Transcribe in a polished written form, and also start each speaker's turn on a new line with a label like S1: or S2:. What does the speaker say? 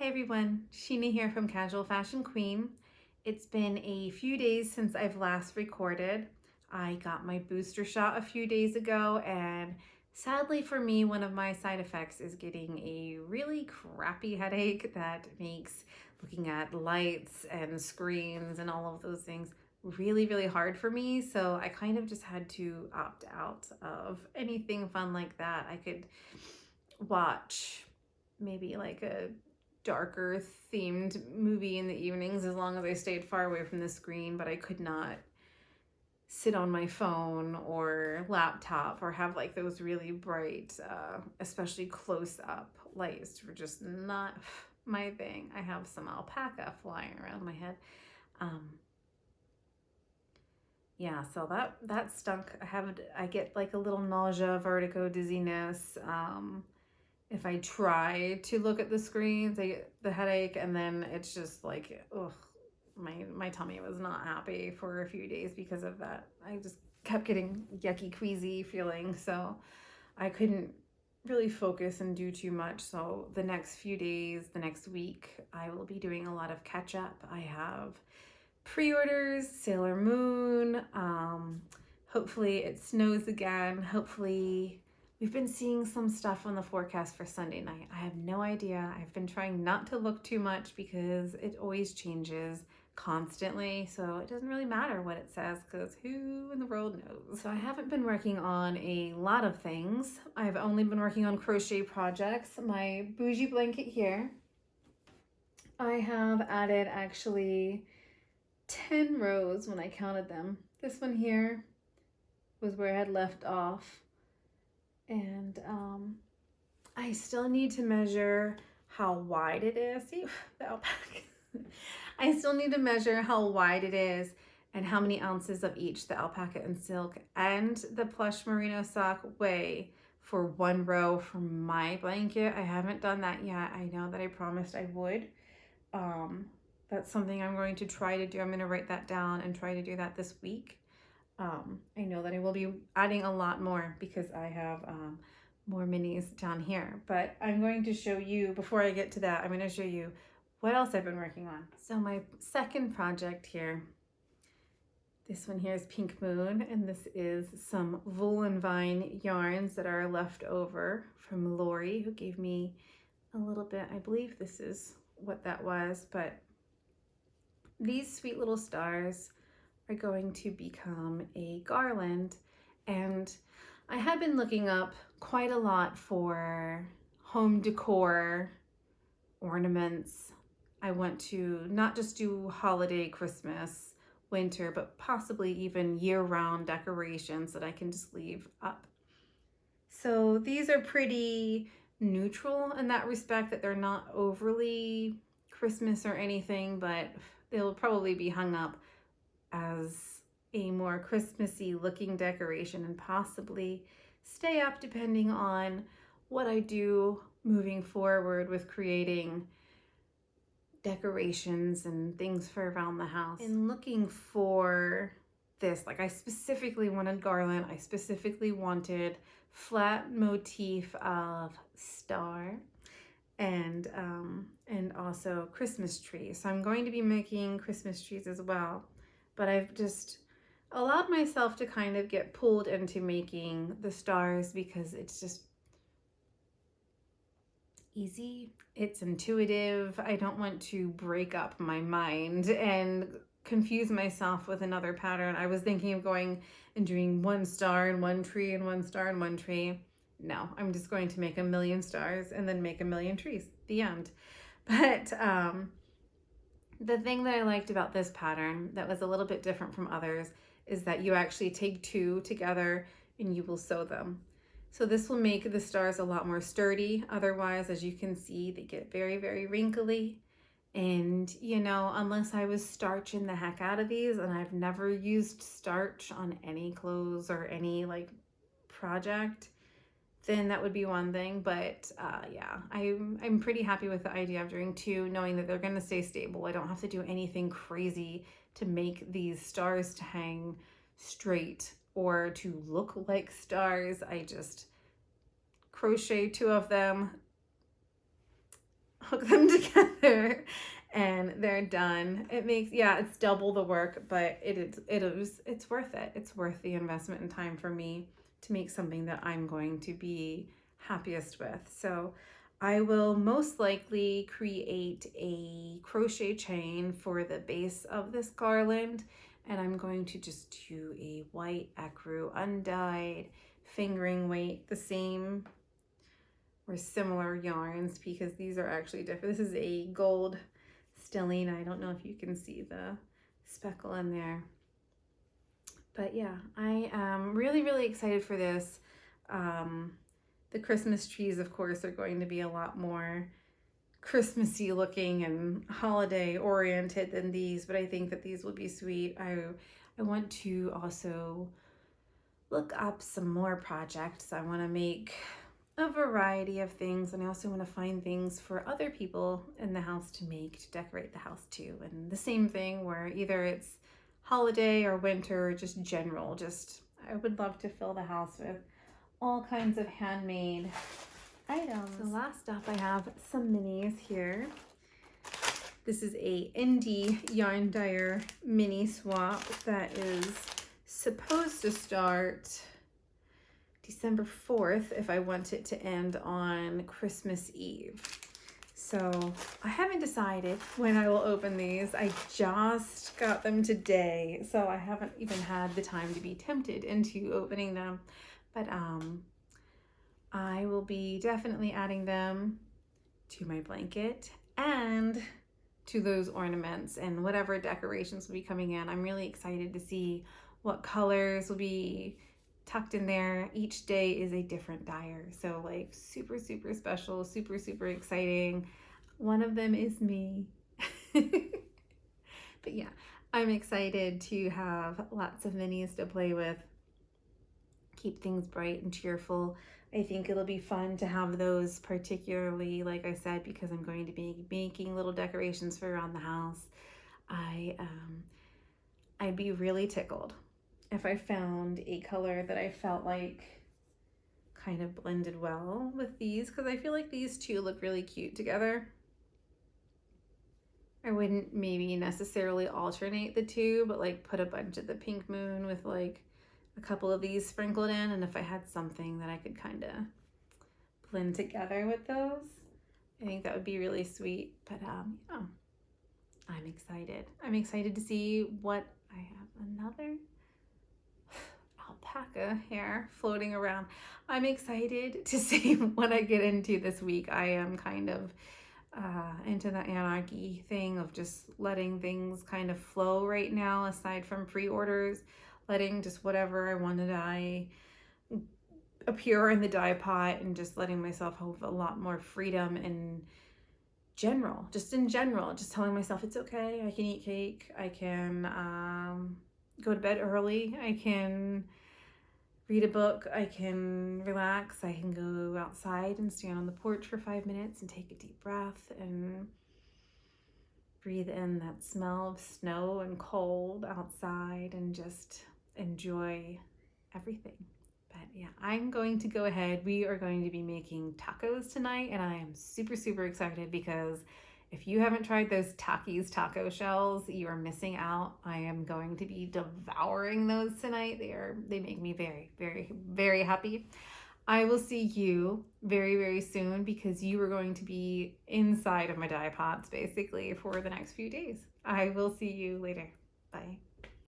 S1: Hey everyone, Sheena here from Casual Fashion Queen. It's been a few days since I've last recorded. I got my booster shot a few days ago, and sadly for me, one of my side effects is getting a really crappy headache that makes looking at lights and screens and all of those things really hard for me. So I kind of just had to opt out of anything fun like that. I could watch maybe like a darker themed movie in the evenings as long as I stayed far away from the screen, but I could not sit on my phone or laptop or have like those really bright, especially close up lights were just not my thing. I have some alpaca flying around my head. Yeah, so that stunk. I get like a little nausea, vertigo, dizziness. If I try to look at the screens, I get the headache, and then it's just like, ugh, my tummy was not happy for a few days because of that. I just kept getting yucky, queasy feeling, so I couldn't really focus and do too much. So the next few days, the next week, I will be doing a lot of catch up. I have pre-orders, Sailor Moon. Hopefully it snows again. Hopefully we've been seeing some stuff on the forecast for Sunday night. I have no idea. I've been trying not to look too much because it always changes constantly. So it doesn't really matter what it says because who in the world knows? So I haven't been working on a lot of things. I've only been working on crochet projects. My bougie blanket here, I have added actually 10 rows when I counted them. This one here was where I had left off. And I still need to measure how wide it is. See, the alpaca. I still need to measure how wide it is and how many ounces of each the alpaca and silk and the plush merino sock weigh for one row for my blanket. I haven't done that yet. I know that I promised I would. That's something I'm going to try to do. I'm going to write that down and try to do that this week. I know that I will be adding a lot more because I have more minis down here, but I'm going to show you, before I get to that, I'm going to show you what else I've been working on. So my second project here, this one here is Pink Moon, and this is some Wool and Vine yarns that are left over from Lori, who gave me a little bit. I believe this is what that was, but these sweet little stars are going to become a garland. And I had been looking up quite a lot for home decor ornaments. I want to not just do holiday, Christmas, winter, but possibly even year-round decorations that I can just leave up. So these are pretty neutral in that respect, that they're not overly Christmas or anything, but they'll probably be hung up as a more Christmassy looking decoration and possibly stay up depending on what I do moving forward with creating decorations and things for around the house. In looking for this, like I specifically wanted garland, I specifically wanted flat motif of star and also Christmas trees. So I'm going to be making Christmas trees as well, but I've just allowed myself to kind of get pulled into making the stars because it's just easy, it's intuitive. I don't want to break up my mind and confuse myself with another pattern. I was thinking of going and doing one star and one tree and one star and one tree. No, I'm just going to make a million stars and then make a million trees. The end. But the thing that I liked about this pattern that was a little bit different from others is that you actually take two together and you will sew them. So this will make the stars a lot more sturdy. Otherwise, as you can see, they get very wrinkly. And, you know, unless I was starching the heck out of these, and I've never used starch on any clothes or any like project, then that would be one thing. But yeah, I'm pretty happy with the idea of doing two, knowing that they're going to stay stable. I don't have to do anything crazy to make these stars to hang straight or to look like stars. I just crochet two of them, hook them together and they're done. It makes, yeah, it's double the work, but it's worth it. It's worth the investment in time for me to make something that I'm going to be happiest with. So I will most likely create a crochet chain for the base of this garland, and I'm going to just do a white ecru undyed fingering weight, the same or similar yarns, because these are actually different. This is a gold stellina. I don't know if you can see the speckle in there. But yeah, I am really, really excited for this. The Christmas trees, of course, are going to be a lot more Christmassy looking and holiday oriented than these, but I think that these will be sweet. I want to also look up some more projects. I want to make a variety of things, and I also want to find things for other people in the house to make to decorate the house too. And the same thing where either it's holiday or winter or just general, just I would love to fill the house with all kinds of handmade items. So last up, I have some minis here. This is a indie yarn dyer mini swap that is supposed to start December 4th if I want it to end on Christmas Eve. So I haven't decided when I will open these. I just got them today, so I haven't even had the time to be tempted into opening them. But I will be definitely adding them to my blanket and to those ornaments and whatever decorations will be coming in. I'm really excited to see what colors will be tucked in there. Each day is a different dyer, so like super, super special, super, super exciting. One of them is me. But yeah, I'm excited to have lots of minis to play with, keep things bright and cheerful. I think it'll be fun to have those, particularly, like I said, because I'm going to be making little decorations for around the house. I'd be really tickled if I found a color that I felt like kind of blended well with these, because I feel like these two look really cute together. I wouldn't maybe necessarily alternate the two, but like put a bunch of the pink moon with like a couple of these sprinkled in, and if I had something that I could kind of blend together with those, I think that would be really sweet. But yeah, I'm excited. I'm excited to see what I have. Another alpaca hair floating around. I'm excited to see what I get into this week. I am kind of into the anarchy thing of just letting things kind of flow right now, aside from pre-orders, letting just whatever I wanted I appear in the dye pot, and just letting myself have a lot more freedom in general, just telling myself it's okay. I can eat cake, I can go to bed early, I can read a book, I can relax, I can go outside and stand on the porch for 5 minutes and take a deep breath and breathe in that smell of snow and cold outside and just enjoy everything. But yeah, I'm going to go ahead. We are going to be making tacos tonight, and I am super, super excited because if you haven't tried those Takis taco shells, you are missing out. I am going to be devouring those tonight. They make me very, very, very happy. I will see you very, very soon because you are going to be inside of my dye pots basically for the next few days. I will see you later. Bye.